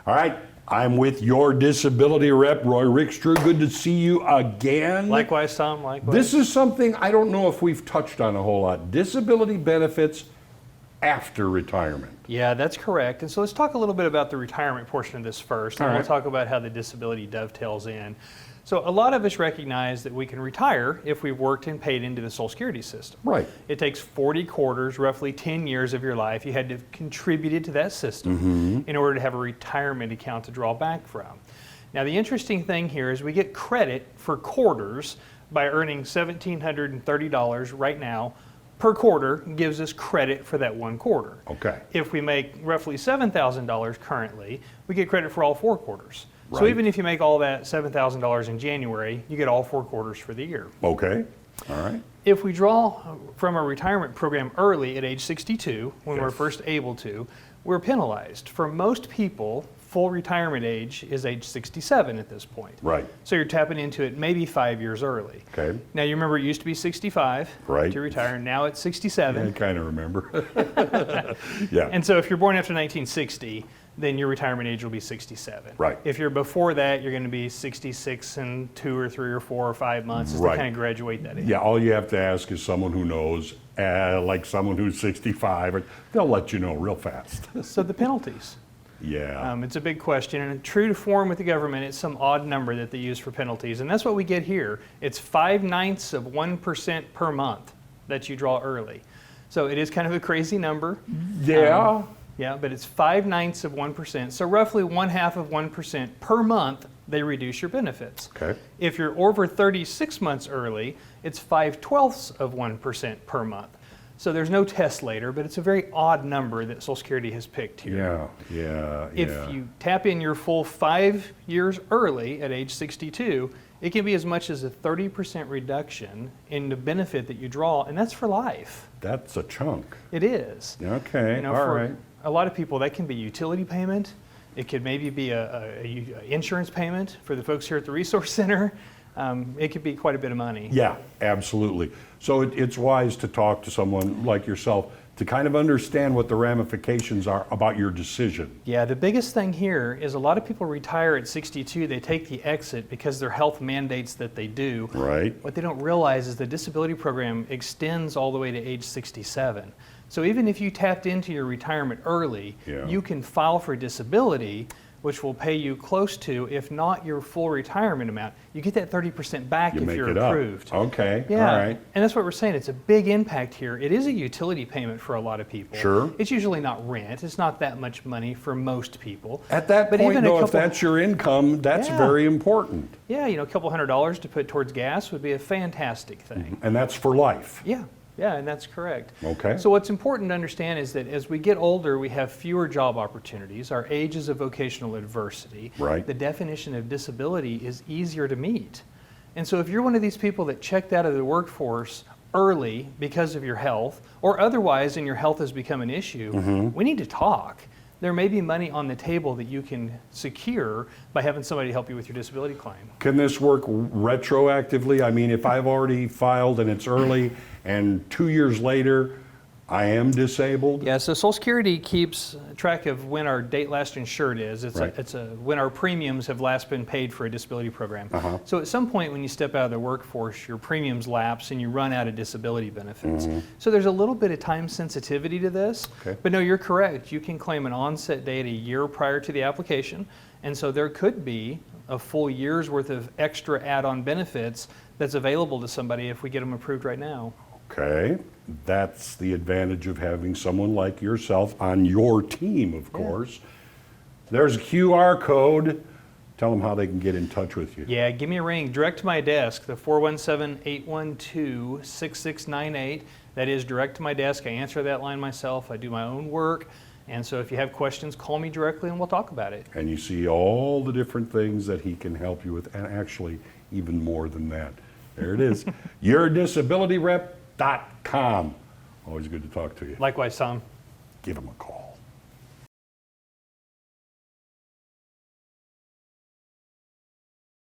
All right, I'm with your disability rep, Roy Rickstrew. Good to see you again. Likewise, Tom, likewise. This is something I don't know if we've touched on a whole lot. Disability benefits after retirement. Yeah, that's correct. And so let's talk a little bit about the retirement portion of this first, and All we'll right. talk about how the disability dovetails in. So a lot of us recognize that we can retire if we've worked and paid into the Social Security system. Right. It takes 40 quarters, roughly 10 years of your life. You had to have contributed to that system in order to have a retirement account to draw back from. Now, the interesting thing here is we get credit for quarters by earning $1,730 right now. Per quarter gives us credit for that one quarter. Okay. If we make roughly $7,000 currently, we get credit for all 4 quarters. So Right. even if you make all that $7,000 in January, you get all 4 quarters for the year. Okay. All right. If we draw from a retirement program early at age 62, when we're Yes. first able to, we're penalized. For most people, full retirement age is age 67 at this point. Right. So you're tapping into it maybe 5 years early. Okay. Now you remember it used to be 65 Right. to retire, now it's 67. I kind of remember. Yeah. And so if you're born after 1960, then your retirement age will be 67. Right. If you're before that, you're going to be 66 in 2 or 3 or 4 or 5 months as Right. they kind of graduate that age. Yeah, all you have to ask is someone who knows, like someone who's 65, and they'll let you know real fast. So the penalties. Yeah. It's a big question, and true to form with the government, it's some odd number that they use for penalties, and that's what we get here. It's 0.5% per month that you draw early. So it is kind of a crazy number. Yeah. Yeah, but it's 0.5%. So roughly 0.5% per month, they reduce your benefits. Okay. If you're over 36 months early, it's 0.5% per month. So there's no test later, but it's a very odd number that Social Security has picked here. Yeah. If you tap in your full 5 years early at age 62, it can be as much as a 30% reduction in the benefit that you draw, and that's for life. That's a chunk. It is. Okay. All For right. a lot of people, that can be utility payment. It could maybe be a insurance payment for the folks here at the Resource Center. It could be quite a bit of money. Yeah, absolutely. So it's wise to talk to someone like yourself to kind of understand what the ramifications are about your decision. Yeah, the biggest thing here is a lot of people retire at 62. They take the exit because their health mandates that they do. Right. What they don't realize is the disability program extends all the way to age 67. So even if you tapped into your retirement early, Yeah. you can file for disability, which will pay you close to, if not your full retirement amount. You get that 30% back You if make you're it approved. up. Okay. Yeah, All right. and that's what we're saying. It's a big impact here. It is a utility payment for a lot of people. Sure. It's usually not rent. It's not that much money for most people. At that But point, even a though, if couple- that's your income, that's Yeah. very important. Yeah, a couple $100 to put towards gas would be a fantastic thing. And that's for life. Yeah, and that's correct. Okay. So what's important to understand is that as we get older, we have fewer job opportunities. Our age is a vocational adversity. Right. The definition of disability is easier to meet. And so if you're one of these people that checked out of the workforce early because of your health, or otherwise and your health has become an issue, we need to talk. There may be money on the table that you can secure by having somebody help you with your disability claim. Can this work retroactively? I mean, if I've already filed and it's early and 2 years later I am disabled? Yeah, so Social Security keeps track of when our date last insured is. It's Right. when our premiums have last been paid for a disability program. So at some point when you step out of the workforce, your premiums lapse and you run out of disability benefits. So there's a little bit of time sensitivity to this. Okay. But no, you're correct. You can claim an onset date a year prior to the application. And so there could be a full year's worth of extra add-on benefits that's available to somebody if we get them approved right now. Okay, that's the advantage of having someone like yourself on your team, of course. There's a QR code. Tell them how they can get in touch with you. Yeah, give me a ring. Direct to my desk, the 417-812-6698. That is direct to my desk. I answer that line myself. I do my own work. And so if you have questions, call me directly and we'll talk about it. And you see all the different things that he can help you with, and actually even more than that. There it is. YourDisabilityRep.com. Always good to talk to you. Likewise, Tom. Give him a call.